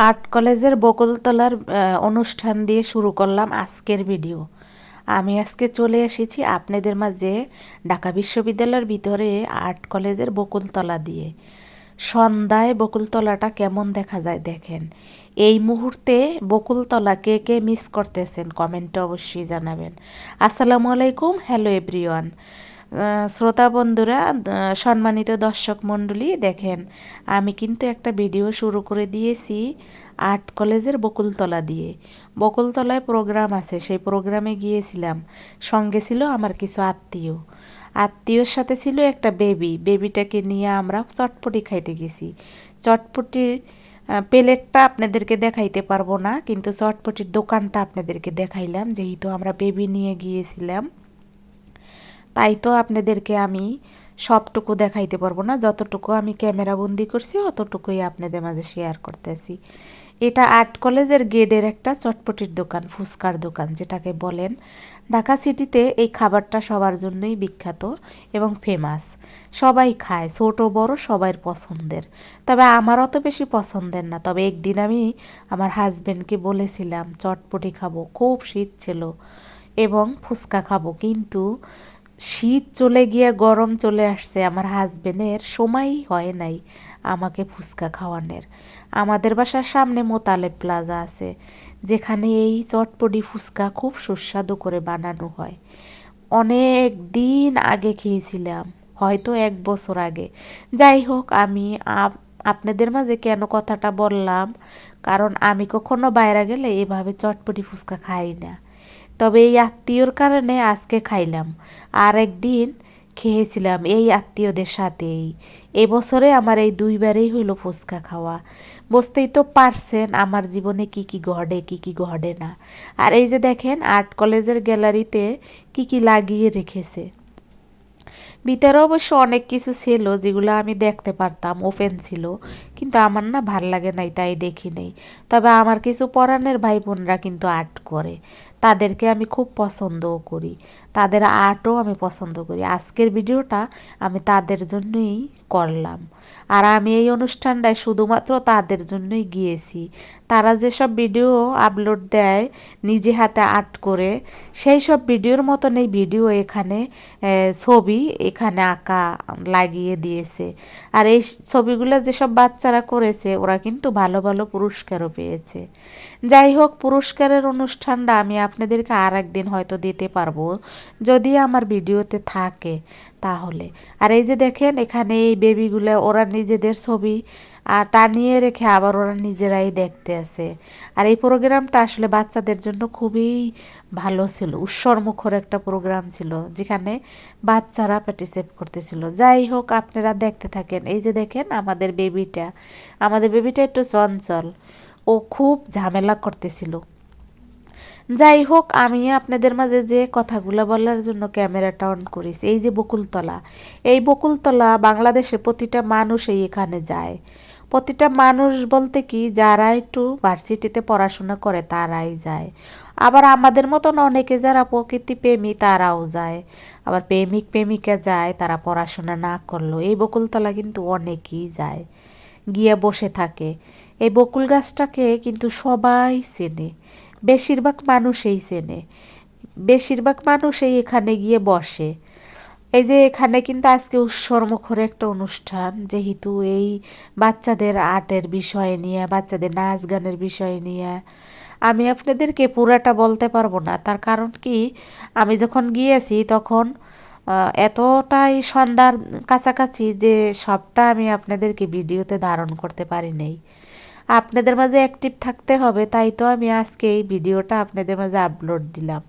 Art কলেজের বকুলতলার অনুষ্ঠান দিয়ে শুরু করলাম আজকের ভিডিও। আমি আজকে চলে এসেছি আপনাদের মাঝে ঢাকা বিশ্ববিদ্যালয়ের ভিতরে আর্ট কলেজের বকুলতলা দিয়ে। সন্ধ্যায় বকুলতলাটা কেমন দেখা যায় দেখেন। এই মুহূর্তে বকুলতলা কে কে মিস করতেছেন কমেন্টে অবশ্যই জানাবেন। আসসালামু আলাইকুম, হ্যালো এভরিওয়ান। শ্রোতা বন্ধুরা, সম্মানিত দর্শক মণ্ডলী, দেখেন আমি কিন্তু একটা ভিডিও শুরু করে দিয়েছি আর্ট কলেজের বকুলতলা দিয়ে। বকুলতলায় প্রোগ্রাম আছে, সেই প্রোগ্রামে গিয়েছিলাম। সঙ্গে ছিল আমার কিছু আত্মীয়র সাথে ছিল একটা বেবিটাকে নিয়ে আমরা চটপটি খাইতে গেছি। চটপটির প্লেটটা আপনাদেরকে দেখাইতে পারবো না, কিন্তু চটপটির দোকানটা আপনাদেরকে দেখাইলাম, যেহেতু আমরা বেবি নিয়ে গিয়েছিলাম। তাই তো আপনাদেরকে আমি সবটুকু দেখাইতে পারবো না, যতটুকু আমি ক্যামেরা বন্দি করছি অতটুকুই আপনাদের মাঝে শেয়ার করতেছি। এটা আর্ট কলেজের গেটের একটা চটপটির দোকান, ফুচকার দোকান যেটাকে বলেন। ঢাকা সিটিতে এই খাবারটা সবার জন্যই বিখ্যাত এবং ফেমাস। সবাই খায়, ছোট বড় সবার পছন্দের। তবে আমার অত বেশি পছন্দের না। তবে একদিন আমি আমার হাজবেন্ডকে বলেছিলাম চটপটি খাবো, খুব শীত ছিল, এবং ফুচকা খাবো, কিন্তু শীত চলে গিয়ে গরম চলে আসছে, আমার হাজবেন্ডের সময়ই হয় নাই আমাকে ফুচকা খাওয়ানোর। আমাদের বাসার সামনে মোতালেব প্লাজা আছে, যেখানে এই চটপটি ফুচকা খুব সুস্বাদু করে বানানো হয়। অনেক দিন আগে খেয়েছিলাম, হয়তো 1 বছর আগে। যাই হোক, আমি আপনাদের মাঝে কেন কথাটা বললাম, কারণ আমি কখনো বাইরে গেলে এভাবে চটপটি ফুচকা খাই না। তবে এই আত্মীয়র কারণে আজকে খাইলাম। আর একদিন খেয়েছিলাম এই আত্মীয়দের সাথেই। এবছরে আমার এই 2বারই হইল ফুচকা খাওয়া। বুঝতেই তো পারছেন আমার জীবনে কি কি ঘটে, কি কি ঘটে না। আর এই যে দেখেন আর্ট কলেজের গ্যালারিতে কি কি লাগিয়ে রেখেছে। ভিতরে অবশ্য অনেক কিছু ছিল যেগুলো আমি দেখতে পারতাম, ওপেন ছিল, কিন্তু আমার না ভাল লাগে নাই, তাই দেখি নেই। তবে আমার কিছু পরাণের ভাই বোনরা কিন্তু আর্ট করে, তাদেরকে আমি খুব পছন্দও করি, তাদের আর্টও আমি পছন্দ করি। আজকের ভিডিওটা আমি তাদের জন্যই করলাম। আর আমি এই অনুষ্ঠানটায় শুধুমাত্র তাদের জন্যই গিয়েছি। তারা যেসব ভিডিও আপলোড দেয় নিজে হাতে আর্ট করে, সেই সব ভিডিওর মতন এই ভিডিও এখানে ছবি এখানে আঁকা লাগিয়ে দিয়েছে। আর এই ছবিগুলো যেসব বাচ্চারা করেছে ওরা কিন্তু ভালো ভালো পুরস্কারও পেয়েছে। যাই হোক, পুরস্কারের অনুষ্ঠানটা আমি আপনাদেরকে আর একদিন হয়তো দিতে পারবো, যদি আমার ভিডিওতে থাকে তাহলে। আর এই যে দেখেন এখানে এই বেবিগুলো ওরা নিজেদের ছবি টানিয়ে রেখে আবার ওরা নিজেরাই দেখতে আছে। আর এই প্রোগ্রামটা আসলে বাচ্চাদের জন্য খুবই ভালো ছিল, উৎসবমুখর একটা প্রোগ্রাম ছিল, যেখানে বাচ্চারা পার্টিসিপেট করতেছিল। যাই হোক, আপনারা দেখতে থাকেন। এই যে দেখেন আমাদের বেবিটা একটু চঞ্চল, ও খুব ঝামেলা করতেছিল। যাই হোক, আমি আপনাদের মাঝে যে কথাগুলো বলার জন্য ক্যামেরাটা অন করেছি, এই যে বকুলতলা, এই বকুলতলা বাংলাদেশে প্রতিটা মানুষই এখানে যায়। প্রতিটা মানুষ বলতে কি, যারা একটু ভার্সিটিতে পড়াশোনা করে তারাই যায়। আবার আমাদের মতন অনেকে যারা প্রকৃতি প্রেমী তারাও যায়। আবার প্রেমিকা যায়, তারা পড়াশোনা না করলেও এই বকুলতলা কিন্তু অনেকেই যায়, গিয়ে বসে থাকে। এই বকুল গাছটাকে কিন্তু সবাই চেনে, বেশিরভাগ মানুষই চেনে, বেশিরভাগ মানুষই এখানে গিয়ে বসে। এই যে এখানে কিন্তু আজকে উৎসবমুখর একটা অনুষ্ঠান, যেহেতু এই বাচ্চাদের আর্টের বিষয় নিয়ে, বাচ্চাদের নাচ গানের বিষয় নিয়ে। আমি আপনাদেরকে পুরাটা বলতে পারবো না, তার কারণ কি, আমি যখন গিয়েছি তখন এতটাই সন্ধ্যার কাছাকাছি যে সবটা আমি আপনাদেরকে ভিডিওতে ধারণ করতে পারি নাই। আপনাদের মাঝে অ্যাক্টিভ থাকতে হবে, তাই তো আমি আজকে এই ভিডিওটা আপনাদের মাঝে আপলোড দিলাম।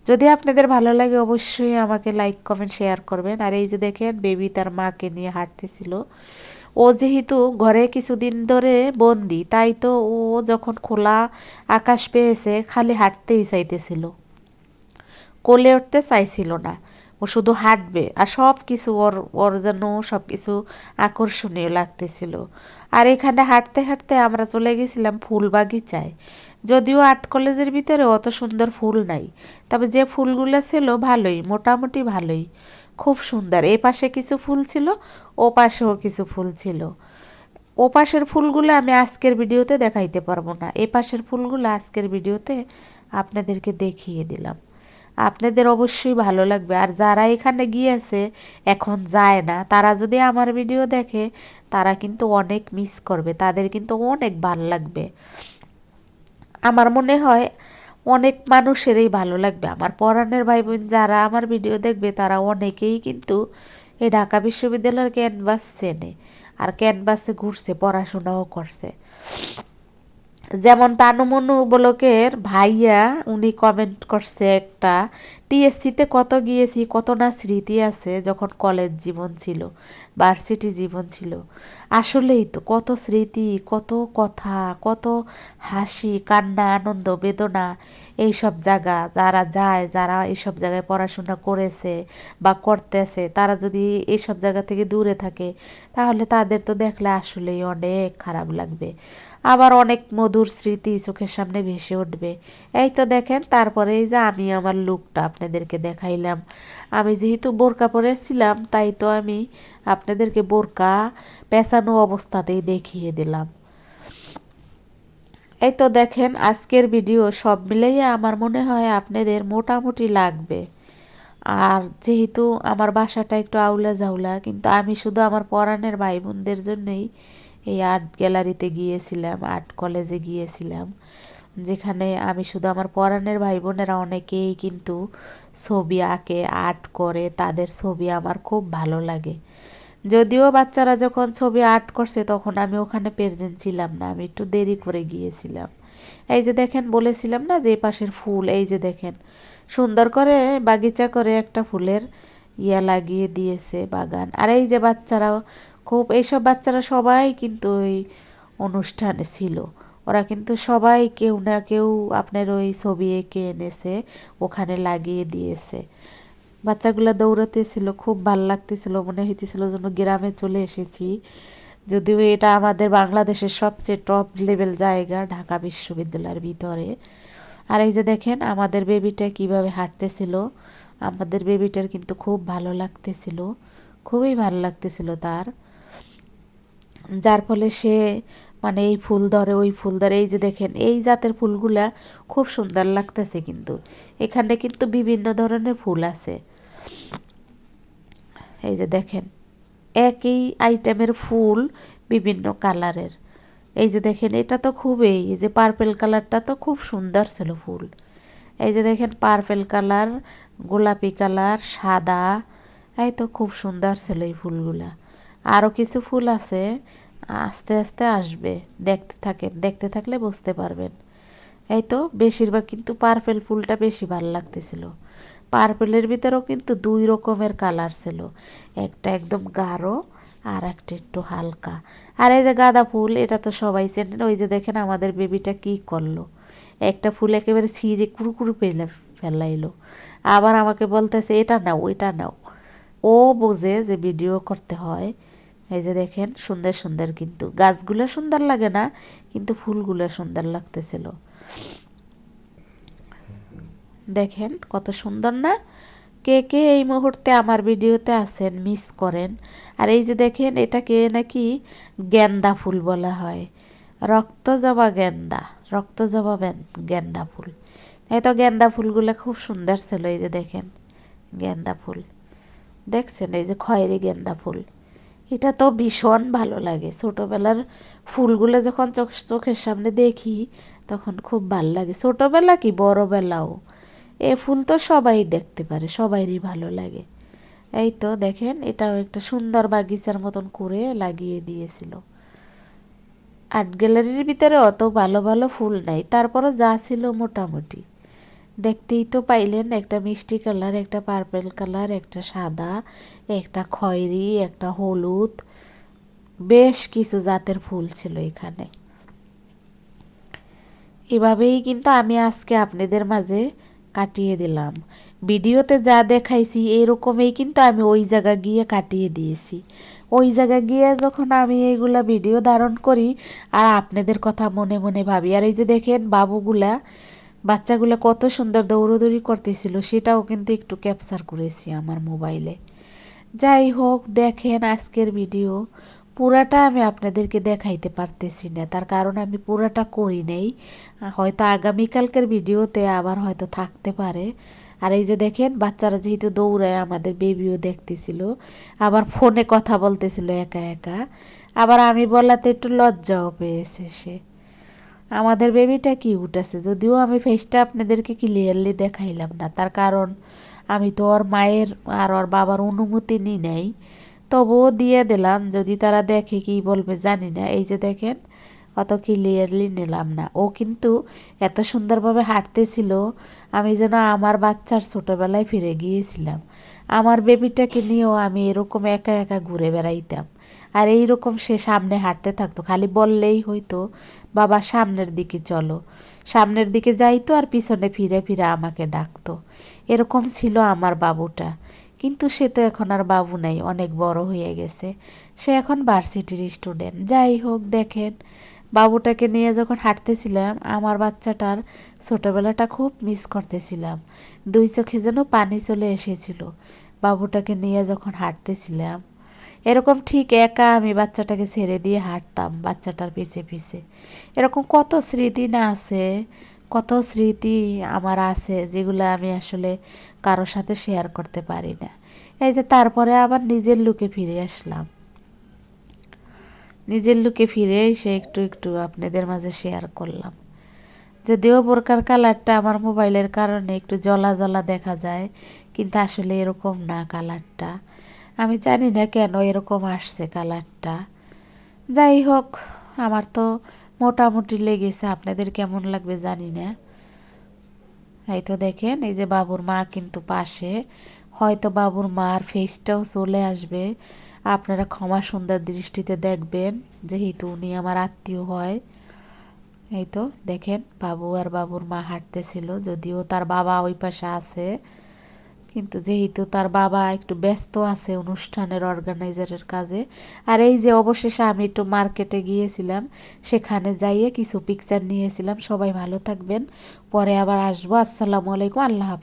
যদি আপনাদের ভালো লাগে অবশ্যই আমাকে লাইক কমেন্ট শেয়ার করবেন। আর এই যে দেখেন বেবি তার মাকে নিয়ে হাঁটতেছিল। ও যেহেতু ঘরে কিছুদিন ধরে বন্দি, তাই তো ও যখন খোলা আকাশ পেয়েছে খালি হাঁটতেই চাইতেছিল, কোলে উঠতে চাইছিল না। ও শুধু হাঁটবে আর সব কিছু ওর ওর যেন সব কিছু আকর্ষণীয় লাগতেছিল। আর এখানে হাঁটতে হাঁটতে আমরা চলে গেছিলাম ফুল বাগিচায়। যদিও আর্ট কলেজের ভিতরে অত সুন্দর ফুল নাই, তবে যে ফুলগুলো ছিল ভালোই, মোটামুটি ভালোই, খুব সুন্দর। এ পাশে কিছু ফুল ছিল, ও পাশেও কিছু ফুল ছিল। ও পাশের ফুলগুলো আমি আজকের ভিডিওতে দেখাইতে পারবো না, এ পাশের ফুলগুলো আজকের ভিডিওতে আপনাদেরকে দেখিয়ে দিলাম। আপনাদের অবশ্যই ভালো লাগবে। আর যারা এখানে গিয়েছে এখন যায় না, তারা যদি আমার ভিডিও দেখে তারা কিন্তু অনেক মিস করবে, তাদের কিন্তু অনেক ভালো লাগবে। আমার মনে হয় অনেক মানুষেরই ভালো লাগবে। আমার পরাণের ভাই বোন যারা আমার ভিডিও দেখবে তারা অনেকেই কিন্তু এই ঢাকা বিশ্ববিদ্যালয়ের ক্যানভাস চেনে, আর ক্যানভাসে ঘুরছে, পড়াশোনাও করছে। যেমন তানুমনু ব্লকের ভাইয়া উনি কমেন্ট করছে একটা, টিএসসিতে কত গিয়েছি, কত না স্মৃতি আছে যখন কলেজ জীবন ছিল, ভার্সিটি জীবন ছিল। আসলেই তো কত স্মৃতি, কত কথা, কত হাসি কান্না আনন্দ বেদনা। এইসব জায়গা যারা যায়, যারা এইসব জায়গায় পড়াশোনা করেছে বা করতেছে, তারা যদি এইসব জায়গা থেকে দূরে থাকে তাহলে তাদের তো দেখলে আসলেই অনেক খারাপ লাগবে। আবার অনেক মধুর স্মৃতি চোখের সামনে ভেসে উঠবে। এই তো দেখেন, তারপরে এই যে আমি আমার লুকটা আপনাদেরকে দেখাইলাম। আমি যেহেতু বোরকা পরেছিলাম তাই তো আমি আপনাদেরকে বোরকা পেঁচানো অবস্থাতেই দেখিয়ে দিলাম। এই তো দেখেন আজকের ভিডিও সব মিলাইয়া আমার মনে হয় আপনাদের মোটামুটি লাগবে। আর যেহেতু আমার বাসাটা একটু আউলা ঝাউলা, কিন্তু আমি শুধু আমার পরাণের ভাই বোনদের জন্যই এই আর্ট গ্যালারিতে গিয়েছিলাম, আর্ট কলেজে গিয়েছিলাম, যেখানে আমি শুধু আমার পরাণের ভাই বোনেরা অনেকেই কিন্তু ছবি আঁকে, আর্ট করে, তাদের ছবি আমার খুব ভালো লাগে। যদিও বাচ্চারা যখন ছবি আর্ট করছে তখন আমি ওখানে প্রেজেন্ট ছিলাম না, আমি একটু দেরি করে গিয়েছিলাম। এই যে দেখেন, বলেছিলাম না যে পাশের ফুল, এই যে দেখেন সুন্দর করে বাগিচা করে একটা ফুলের ইয়া লাগিয়ে দিয়েছে বাগান। আর এই যে বাচ্চারাও খুব, এইসব বাচ্চারা সবাই কিন্তু ওই অনুষ্ঠানে ছিল। ওরা কিন্তু সবাই কেউ না কেউ আপনার ওই ছবি এঁকে এনেছে, ওখানে লাগিয়ে দিয়েছে। বাচ্চাগুলো দৌড়াতেছিল, খুব ভাল লাগতেছিল, মনে হইতেছিল যেন গ্রামে চলে এসেছি। যদিও এটা আমাদের বাংলাদেশের সবচেয়ে টপ লেভেল জায়গা, ঢাকা বিশ্ববিদ্যালয়ের ভিতরে। আর এই যে দেখেন আমাদের বেবিটা কিভাবে হাঁটতেছিল, আমাদের বেবিটার কিন্তু খুব ভালো লাগতেছিল, খুবই ভালো লাগতেছিল তার। যার ফলে সে মানে এই ফুল ধরে ওই ফুল ধরে। এই যে দেখেন এই জাতের ফুলগুলা খুব সুন্দর লাগতেছে, কিন্তু এখানে কিন্তু বিভিন্ন ধরনের ফুল আছে। এই যে দেখেন একই আইটেমের ফুল বিভিন্ন কালারের। এই যে দেখেন এটা তো খুবই, এই যে পার্পেল কালারটা তো খুব সুন্দর ছিল ফুল। এই যে দেখেন পার্পেল কালার, গোলাপি কালার, সাদা, এই তো খুব সুন্দর ছিল এই ফুলগুলা। আরও কিছু ফুল আছে, আস্তে আস্তে আসবে, দেখতে থাকেন, দেখতে থাকলে বুঝতে পারবেন। এই তো বেশিরভাগ কিন্তু পার্পেল ফুলটা বেশি ভালো লাগতেছিল। পার্পেলের ভিতরেও কিন্তু দুই রকমের কালার ছিল, একটা একদম গাঢ় আর একটা একটু হালকা। আর এই যে গাঁদা ফুল, এটা তো সবাই চেনেন। ওই যে দেখেন আমাদের বেবিটা কি করলো, একটা ফুল একেবারে ছিঁড়ে কুড়ুকুড়ু পেলে ফেলাইলো, আবার আমাকে বলতেছে এটা নাও ওইটা নাও। ও বোঝে যে ভিডিও করতে হয়। এই যে দেখেন সুন্দর সুন্দর, কিন্তু গাছগুলো সুন্দর লাগে না, কিন্তু ফুলগুলো সুন্দর লাগতেছিল। দেখেন কত সুন্দর না? কে কে এই মুহূর্তে আমার ভিডিওতে আছেন মিস করেন। আর এই যে দেখেন এটাকে নাকি গেন্দা ফুল বলা হয়, রক্তজবা গেন্দা, রক্তজবা গেন্দা ফুল। এই তো গেন্দা ফুলগুলো খুব সুন্দর ছিল। এই যে দেখেন গেন্দা ফুল দেখছেন, এই যে খয়েরি গেন্দা ফুল, এটা তো ভীষণ ভালো লাগে। ছোটোবেলার ফুলগুলো যখন চোখের সামনে দেখি তখন খুব ভাল লাগে, ছোটোবেলা কি বড়োবেলাও। এ ফুল তো সবাই দেখতে পারে, সবাইরই ভালো লাগে। এই তো দেখেন এটাও একটা সুন্দর বাগিচার মতন করে লাগিয়ে দিয়েছিল। আর্ট গ্যালারির ভিতরে অত ভালো ভালো ফুল নাই, তারপরও যা ছিল মোটামুটি। দেখতেই তো পাইলেন, একটা মিষ্টি কালার, একটা পার্পেল কালার, একটা সাদা, একটা খয়েরি, একটা হলুদ, বেশ কিছু জাতের ফুল ছিল এখানে। এভাবেই কিন্তু আমি আজকে আপনাদের মাঝে কাটিয়ে দিলাম। ভিডিওতে যা দেখাইছি এরকমই কিন্তু আমি ওই জায়গা গিয়ে কাটিয়ে দিয়েছি। ওই জায়গা গিয়ে যখন আমি এইগুলা ভিডিও ধারণ করি আর আপনাদের কথা মনে মনে ভাবি। আর এই যে দেখেন বাবুগুলা, বাচ্চাগুলো কত সুন্দর দৌড়দৌড়ি করতেছিল, সেটাও কিন্তু একটু ক্যাপচার করেছি আমার মোবাইলে। যাই হোক, দেখেন আজকের ভিডিও পুরাটা আমি আপনাদেরকে দেখাইতে পারতেছি না, তার কারণ আমি পুরাটা করি নাই। হয়তো আগামীকালকের ভিডিওতে আবার হয়তো থাকতে পারে। আর এই যে দেখেন বাচ্চারা যেহেতু দৌড়ায়, আমাদের বেবিও দেখতেছিল, আবার ফোনে কথা বলতেছিল একা একা। আবার আমি বলাতে একটু লজ্জাও পেয়েছে সে। আমাদের বেবিটা কিউট আছে, যদিও আমি ফেসটা আপনাদেরকে ক্লিয়ারলি দেখাইলাম না, তার কারণ আমি তো ওর মায়ের আর ওর বাবার অনুমতি নিই নাই। তবুও দিয়ে দিলাম, যদি তারা দেখে কি বলবে জানি না। এই যে দেখেন, অত ক্লিয়ারলি নিলাম না। ও কিন্তু এত সুন্দরভাবে হাঁটতেছিল, আমি যেন আমার বাচ্চার ছোটোবেলায় ফিরে গিয়েছিলাম। আমার বেবিটাকে নিয়েও আমি এরকম একা একা ঘুরে বেড়াইতাম। আর এইরকম সে সামনে হাঁটতে থাকতো, খালি বললেই হয়তো বাবা সামনের দিকে চলো, সামনের দিকে যাইতো আর পিছনে ফিরে ফিরে আমাকে ডাকতো। এরকম ছিল আমার বাবুটা। কিন্তু সে তো এখন আর বাবু নাই, অনেক বড় হয়ে গেছে। সে এখন ভার্সিটির স্টুডেন্ট। যাই হোক, দেখেন বাবুটাকে নিয়ে যখন হাঁটতেছিলাম, আমার বাচ্চাটার ছোটোবেলাটা খুব মিস করতেছিলাম। দুই চোখে যেন পানি চলে এসেছিল বাবুটাকে নিয়ে যখন হাঁটতেছিলাম। এরকম ঠিক একা আমি বাচ্চাটাকে ছেড়ে দিয়ে হাঁটতাম বাচ্চাটার পিছে পিছে। এরকম কত স্মৃতি না আছে, কত স্মৃতি আমার আছে যেগুলো আমি আসলে কারোর সাথে শেয়ার করতে পারি না। এই যে তারপরে আবার নিজের লুকে ফিরে আসলাম। নিজের লুকে ফিরে এসে একটু একটু আপনাদের মাঝে শেয়ার করলাম। যদিও বোরকার কালারটা আমার মোবাইলের কারণে একটু জ্বলা জ্বলা দেখা যায়, কিন্তু আসলে এরকম না কালারটা। আমি জানি না কেন এরকম আসছে কালারটা। যাই হোক, আমার তো মোটামুটি লেগেছে, আপনাদের কেমন লাগবে জানি না। এই তো দেখেন, এই যে বাবুর মা কিন্তু পাশে, হয়তো বাবুর মার ফেসটাও চলে আসবে। আপনারা ক্ষমা সুন্দর দৃষ্টিতে দেখবেন, যেহেতু উনি আমার আত্মীয় হয়। এই তো দেখেন, বাবু আর বাবুর মা হাঁটতেছিল, যদিও তার বাবা ওই পাশে আছে, কিন্তু যেহেতু তার বাবা একটু ব্যস্ত আছে অনুষ্ঠানের অর্গানাইজারের কাজে। আর এই যে অবশেষে আমি একটু মার্কেটে গিয়েছিলাম, সেখানে যাইয়ে কিছু পিকচার নিয়েছিলাম। সবাই ভালো থাকবেন, পরে আবার আসবো। আসসালামু আলাইকুম, আল্লাহ হাফেজ।